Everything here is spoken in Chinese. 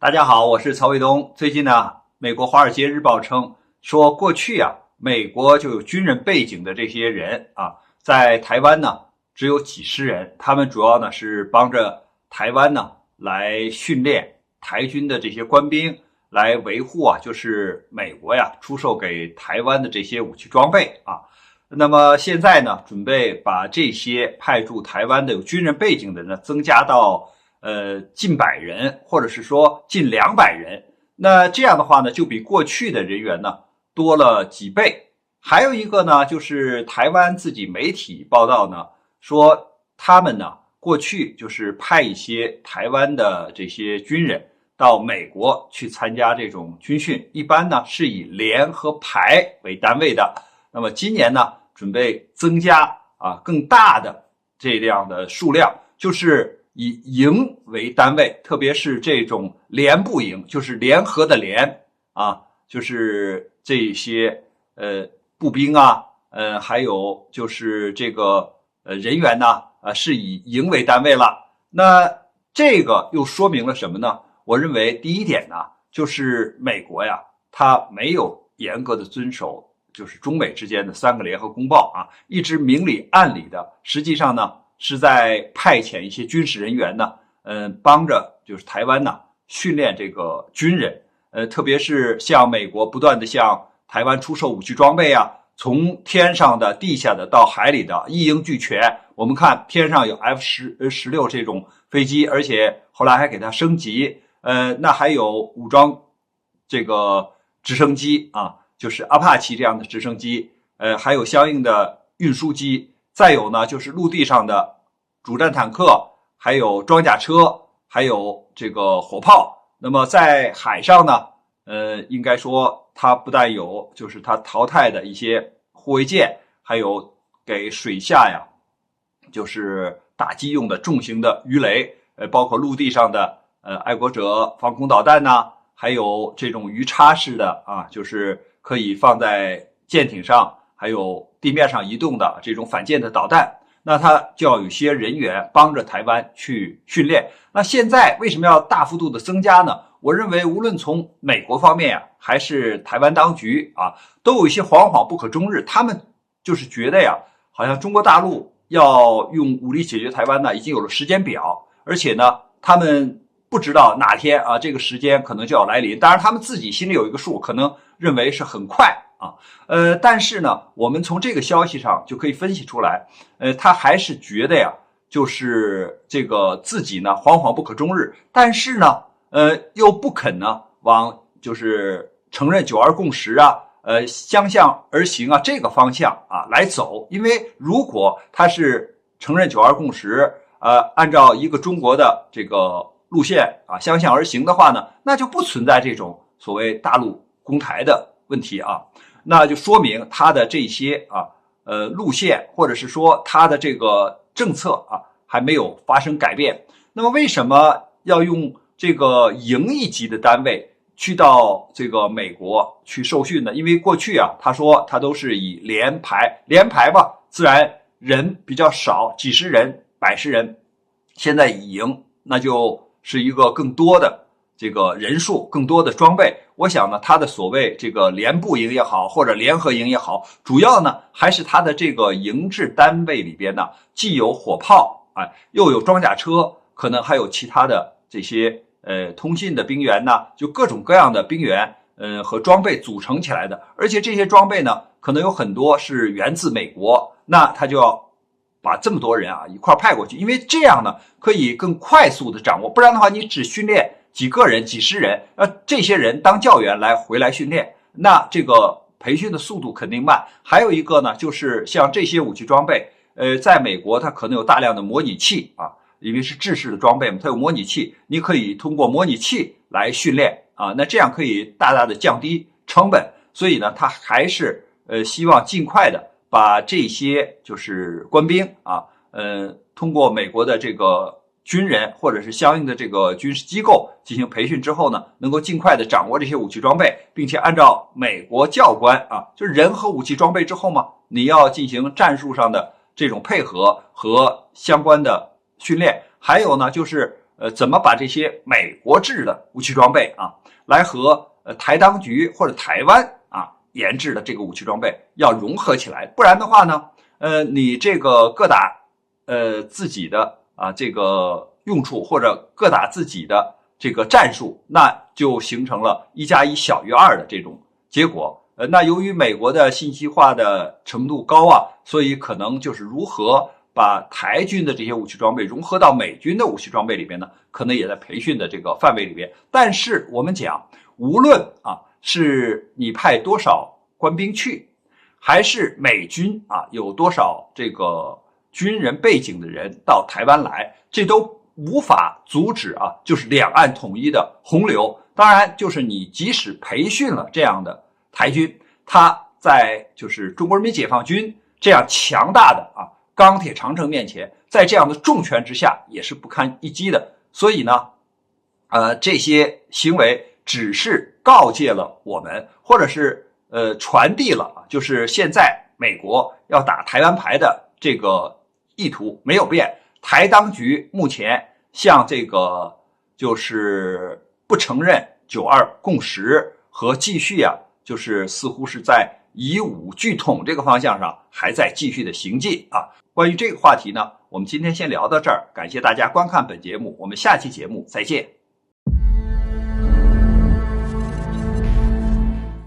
大家好，我是曹卫东。最近呢，美国《华尔街日报》称说，过去美国就有军人背景的这些人在台湾呢只有几十人，他们主要呢是帮着台湾呢来训练台军的这些官兵，来维护就是美国出售给台湾的这些武器装备那么现在呢，准备把这些派驻台湾的有军人背景的呢增加到近100人，或者是说近200人。那这样的话呢，就比过去的人员呢多了几倍。还有一个呢，就是台湾自己媒体报道呢，说他们呢过去就是派一些台湾的这些军人到美国去参加这种军训，一般呢是以连和排为单位的。那么今年呢，准备增加更大的这样的数量，就是以营为单位，特别是这种联部营，就是联合的联就是这些步兵还有就是这个人员呢是以营为单位了。那这个又说明了什么呢？我认为第一点呢，就是美国它没有严格的遵守就是中美之间的3个联合公报一直明里暗里的，实际上呢是在派遣一些军事人员呢帮着就是台湾呢训练这个军人，特别是像美国不断的向台湾出售武器装备从天上的、地下的到海里的一应俱全。我们看天上有 F-16这种飞机，而且后来还给它升级，那还有武装这个直升机就是阿帕奇这样的直升机，还有相应的运输机，再有呢就是陆地上的主战坦克，还有装甲车，还有这个火炮。那么在海上呢应该说它不但有就是它淘汰的一些护卫舰，还有给水下就是打击用的重型的鱼雷，包括陆地上的爱国者防空导弹还有这种鱼叉式的就是可以放在舰艇上还有地面上移动的这种反舰的导弹。那它就要有些人员帮着台湾去训练。那现在为什么要大幅度的增加呢？我认为无论从美国方面还是台湾当局都有一些惶惶不可终日。他们就是觉得好像中国大陆要用武力解决台湾呢已经有了时间表，而且呢他们不知道哪天这个时间可能就要来临。当然他们自己心里有一个数，可能认为是很快但是呢我们从这个消息上就可以分析出来，他还是觉得就是这个自己呢惶惶不可终日，但是呢又不肯呢往就是承认9·2共识相向而行这个方向来走。因为如果他是承认9·2共识按照一个中国的这个路线相向而行的话呢，那就不存在这种所谓大陆攻台的问题那就说明他的这些路线或者是说他的这个政策还没有发生改变。那么为什么要用这个营一级的单位去到这个美国去受训呢？因为过去他说他都是以连排吧，自然人比较少，几十人、100十人，现在以营那就是一个更多的这个人数，更多的装备。我想呢他的所谓这个联部营也好或者联合营也好，主要呢还是他的这个营制单位里边呢既有火炮又有装甲车，可能还有其他的这些通信的兵员就各种各样的兵员和装备组成起来的。而且这些装备呢可能有很多是源自美国，那他就要把这么多人一块派过去，因为这样呢可以更快速的掌握。不然的话你只训练几个人、几十人，这些人当教员回来训练，那这个培训的速度肯定慢。还有一个呢就是像这些武器装备在美国它可能有大量的模拟器因为是制式的装备嘛，它有模拟器，你可以通过模拟器来训练那这样可以大大的降低成本。所以呢他还是希望尽快的把这些就是官兵通过美国的这个军人或者是相应的这个军事机构进行培训之后呢，能够尽快的掌握这些武器装备，并且按照美国教官就是人和武器装备之后嘛，你要进行战术上的这种配合和相关的训练。还有呢就是怎么把这些美国制的武器装备啊，来和台当局或者台湾啊研制的这个武器装备要融合起来，不然的话呢，你这个各打自己的这个用处，或者各打自己的这个战术，那就形成了1+1小于2的这种结果。那由于美国的信息化的程度高啊，所以可能就是如何把台军的这些武器装备融合到美军的武器装备里边呢，可能也在培训的这个范围里边。但是我们讲，无论是你派多少官兵去，还是美军有多少这个军人背景的人到台湾来，这都无法阻止就是两岸统一的洪流。当然，就是你即使培训了这样的台军，他在就是中国人民解放军这样强大的钢铁长城面前，在这样的重拳之下也是不堪一击的。所以呢，这些行为只是告诫了我们，或者是传递了就是现在美国要打台湾牌的这个意图没有变。台当局目前向这个就是不承认9·2共识和继续就是似乎是在以武拒统这个方向上还在继续的行进关于这个话题呢，我们今天先聊到这儿，感谢大家观看本节目，我们下期节目再见。